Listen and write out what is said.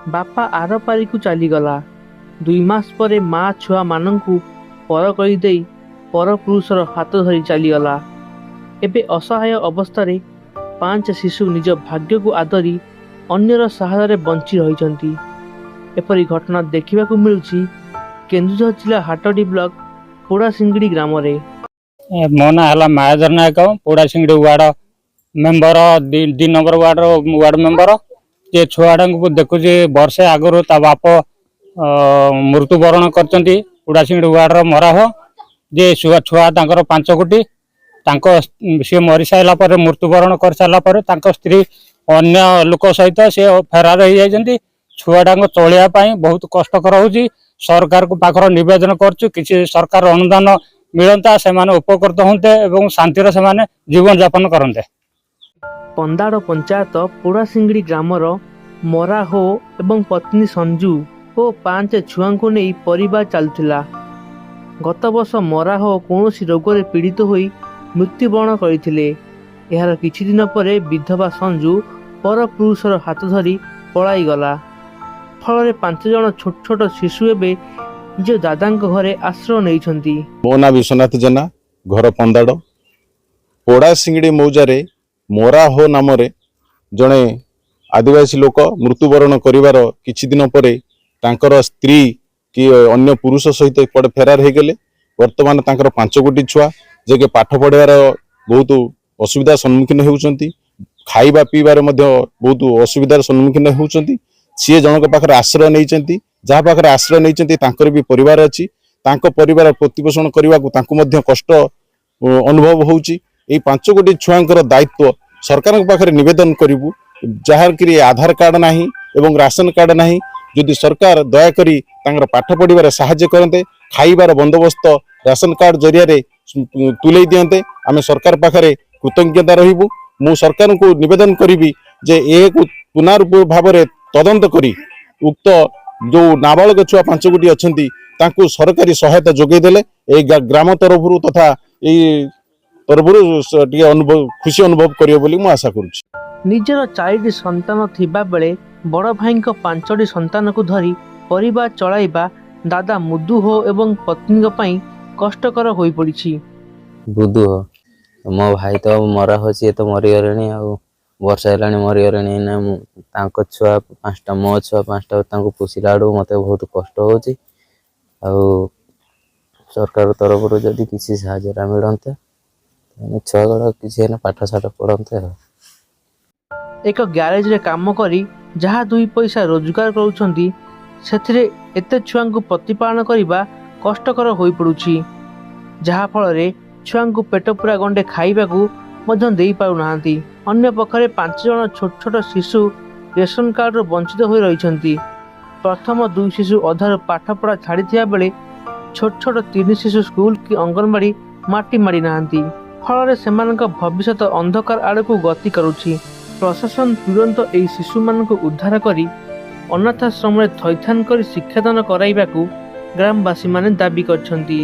बापा आर पारी को चलीगला। 2 मास पर माँ छुआ मानू पर करदे पर पुरुषर हाथ धरी चलीगला। एबे असहाय अवस्था 5 शिशु निज भाग्य को आदरी अन्यर सहारे बंची रही। एपरी घटना देखा मिलूँ केन्दुझर जिला हाटडी ब्लॉक पोड़ासिंगड़ी ग्राम रे। मो ना है Mayadhar Nayak Porasingdi ward member 2 number ward member. ये छुआड़ा को देखुची वर्षे आगु ता बाप मृत्युवरण करचंती पोड़ासिंगड़ी वार्ड मरा हो जे छुआ 5 कोटी सी मरी सारा पर मृत्युवरण कर सारा पर स्त्री अन्य लोक सहित सी फेरार हो जाती। छुआटा चलिया बहुत कष्टकर होची। सरकार को पाखर निवेदन करचु किसी सरकार अनुदान मिलता से उपकृत होते एवं शांतिर से जीवन यापन करते। पंदाड़ पंचायत पोड़ासिंगड़ी ग्रामर मरा हो एवं पत्नी संजू और 5 छुआ को नहीं परिवार चलुला। गत वर्ष मरा हो कौन रोग में पीड़ित हो मृत्युवरण करते। यार किछि दिन पर विधवा संजू पर पुरुषर हाथ धरी पलाई गला। फल 5 जन छोट छोट शिशु एवं निज दादा घरे आश्रय नहीं। मो ना विश्वनाथ जेना घर पंदाड़ पोड़ासिंगड़ी मौजारे मोरा हो नाम जड़े आदिवासी लोक मृत्युवरण करिवार किछि दिन पर तांकर स्त्री कि अन्य पुरुष सहित पड़े फेरार हो गले। वर्तमान तांकर 5 कोटी छुआ जे पाठ पढ़ार बहुत असुविधा सम्मुखीन होउचंती। खाइबा पीबार बहुत असुविधार सम्मुखीन होउचंती। सी जनक पाखर आश्रय नहीं जहाँ पाखर आश्रय नहीं भी परिवार अच्छी परिवार प्रतिपोषण करने को कष्ट अनुभव होउची। 5 कोटी छुआंकर दायित्व सरकार पाखरे निवेदन करूँ जहाँ कि आधार कार्ड नहीं एवं राशन कार्ड नहीं जदि सरकार दयाकोरी पाठ पढ़ार साहाय्य करते खाइबार बंदोबस्त राशन कार्ड जरिया तुले दियंते आम सरकार पाखरे कृतज्ञता रहिबु। मु सरकार को निवेदन करी जे ए पुनर्भ भाव तदंत करी उक्त जो नाबालक छुआ 5 कोटी अच्छी तांकु सरकारी सहायता जोगेदेले ग्राम तरफ तथा तरफ खुशी अनुभव करियो बोली मु आशा करूछि। निजर 4टी संतान थिबा बेले बड़ भाई 5टी संतान को धरी परिवार चलाइबा दादा मुदु हो एवं पत्नी पई कष्टकर होई पड़िछि। बुदु हो मो भाई तो मरा हो तो मरीगले आ वर्ष है मरीगले ना छुआ 5टा मो छुआ 5टा पोषिला आड़ मत बहुत कष्ट हो सरकार तरफ जदि किसी साहाय्य मिलते छुआ गुड़ा किसी पाठ साठ पढ़ते। एक ग्यारेज रे काम करी जहाँ 2 पैसा रोजगार करुछंती सेथिरे एते छुआ को प्रतिपालन करबा कष्टकर होई पड़ुछि। जहाँ फल रे छुआ को पेट पूरा गंडे खाइबा को मध्य देई पारु नाहांती। अन्य पक्षरे 5 जन छोट छोट शिशु रेशन कार्ड वंचित हो रही। प्रथम 2 शिशु अधार पाठ पढ़ा छाड़ी बेले छोट छोट 3 शिशु स्कूल की अंगनवाड़ी माटी मारी नाहांती। फल से भविष्यत अंधकार आड़ को गति करुछि। प्रशासन तुरंत एई शिशु मान को उद्धार करी अनाथाश्रम थैथान कर शिक्षादान कराइबाकू ग्रामवासी माने दाबी करछंती।